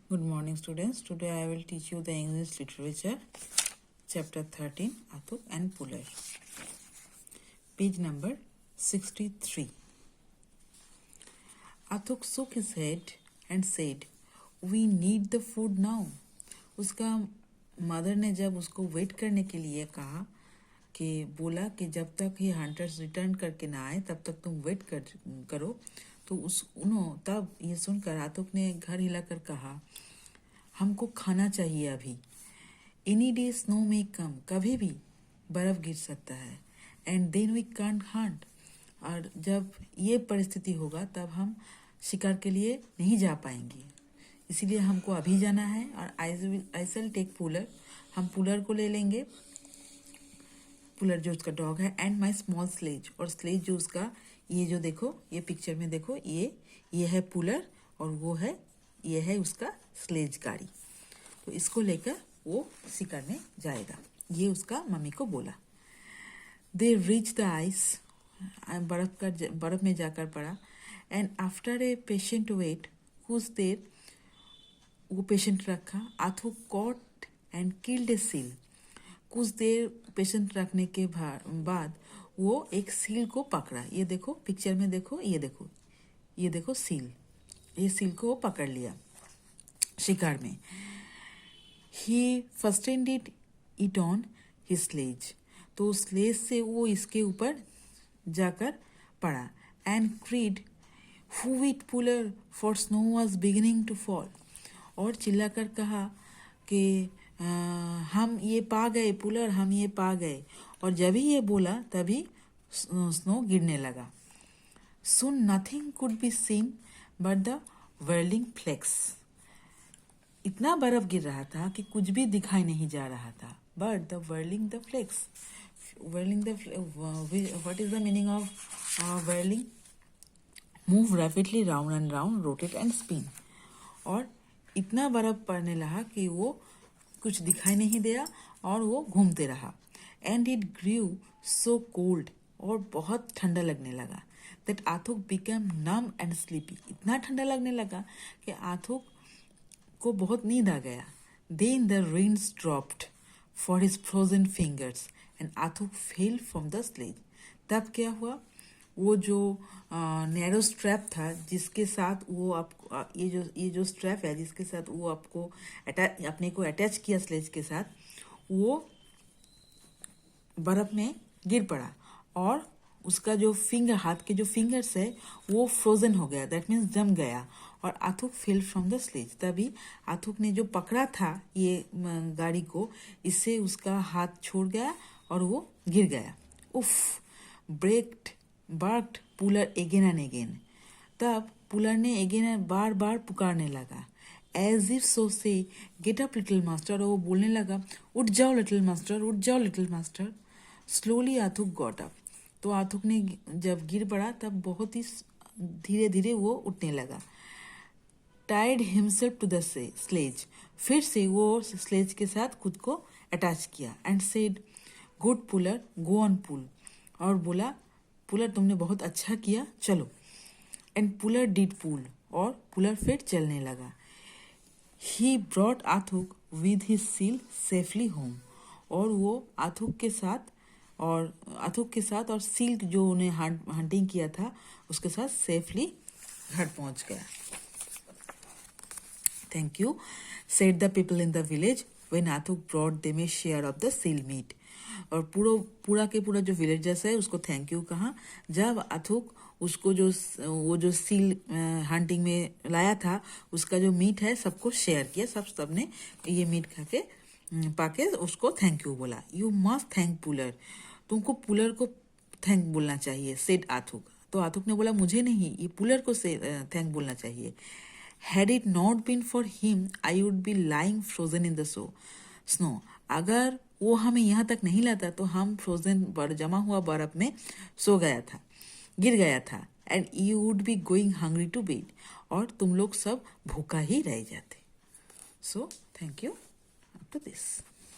Good morning, students. Today I will teach you the English literature, chapter 13, Athuk and Puller. Page number 63. Athuk shook his head and said, "We need the food now." उसका mother ने जब उसको wait करने के लिए कहा कि बोला कि जब तक ये हंटर्स रिटर्न करके ना आए तब तक तुम वेट करो, तो तब ये सुनकर आतुक ने घर हिलाकर कहा, हमको खाना चाहिए अभी। एनी डे स्नो में कम, कभी भी बर्फ गिर सकता है। And then we can't hunt, और जब ये परिस्थिति होगा तब हम शिकार के लिए नहीं जा पाएंगे, इसीलिए हमको अभी जाना है। और आई विल टेक पुलर, हम पुलर को ले लेंगे, पुलर जो उसका डॉग है, एंड माई स्मॉल स्लेज, और स्लेज जो उसका, ये जो देखो, ये पिक्चर में देखो, ये है पुलर और ये है उसका स्लेज गाड़ी। तो इसको लेकर वो शिकारने जाएगा, ये उसका मम्मी को बोला। दे रीच द आइस, बर्फ में जाकर पड़ा। And after a patient wait कुछ देर वो पेशेंट रखा। Athuk caught and killed a seal, कुछ देर पेशेंट रखने के बाद वो एक सील को पकड़ा। ये देखो पिक्चर में देखो, ये देखो सील, ये सील को वो पकड़ लिया शिकार में। He fastened it on his sled, तो स्लेज से वो इसके ऊपर जाकर पड़ा। And Creed, who with Puller for snow was beginning to fall, और चिल्लाकर कहा कि हम ये पा गए पुलर, हम ये पा गए। और जब ही ये बोला तभी स्नो गिरने लगा। Soon nothing could be seen but the whirling flakes. इतना बर्फ गिर रहा था कि कुछ भी दिखाई नहीं जा रहा था। But the whirling the flakes, what is the meaning of whirling? Move rapidly round and round, rotate and spin. और इतना बर्फ पड़ने लगा कि वो कुछ दिखाई नहीं दिया और वो घूमते रहा। And it grew so cold, और बहुत ठंडा लगने लगा। That आथुक became numb and sleepy, इतना ठंडा लगने लगा कि आथुक को बहुत नींद आ गया। Then the rains dropped for his frozen fingers and आथुक fell from the sledge. तब क्या हुआ, वो जो नैरो स्ट्रैप था जिसके साथ वो आपको ये जो स्ट्रैप है जिसके साथ वो आपको अपने को अटैच किया स्लेज के साथ, वो बर्फ में गिर पड़ा और उसका जो हाथ के जो फिंगर्स है वो फ्रोजन हो गया, दैट मीन्स जम गया। और आथुक फेल फ्रॉम द स्लेज, तभी आथुक ने जो पकड़ा था ये गाड़ी को, इससे उसका हाथ छोड़ गया और वो गिर गया। Woof, barked Puller again and again, तब पुलर ने अगेन बार बार पुकारने लगा। एज इफ सो से गेट अप लिटिल मास्टर, और वो बोलने लगा, उठ जाओ लिटिल मास्टर, उठ जाओ little master. Slowly Athuk got up, तो आथुक ने जब गिर पड़ा तब बहुत ही धीरे धीरे वो उठने लगा। Tied himself to the sled, फिर से वो स्लेज के साथ खुद को अटैच किया। And said, good puller, go on pull, और बोला, पुलर तुमने बहुत अच्छा किया, चलो। एंड पुलर डिड पुल, और पुलर फिर चलने लगा। He brought Athuk with his seal safely home, और वो आथुक के साथ और सील जो उन्हें हंटिंग किया था उसके साथ सेफली घर पहुंच गया। Thank you, said the people in the village when Athuk brought them a share of the seal meat, और पूरा जो विलेजर्स है उसको थैंक यू कहा जब आथुक उसको वो जो सील हंटिंग में लाया था उसका जो मीट है सबको शेयर किया, सबने ये मीट खा के पाके उसको थैंक यू बोला। यू मस्ट थैंक पुलर, तुमको पुलर को थैंक बोलना चाहिए, सेड आथुक। तो आथुक ने बोला, मुझे नहीं, ये पुलर को थैंक बोलना चाहिए। Had it not been for him I would be lying frozen in the snow, अगर वो हमें यहाँ तक नहीं लाता तो हम फ्रोजन जमा हुआ बर्फ में गिर गया था। And you would be going hungry to bed, और तुम लोग सब भूखा ही रह जाते। So thank you up to this.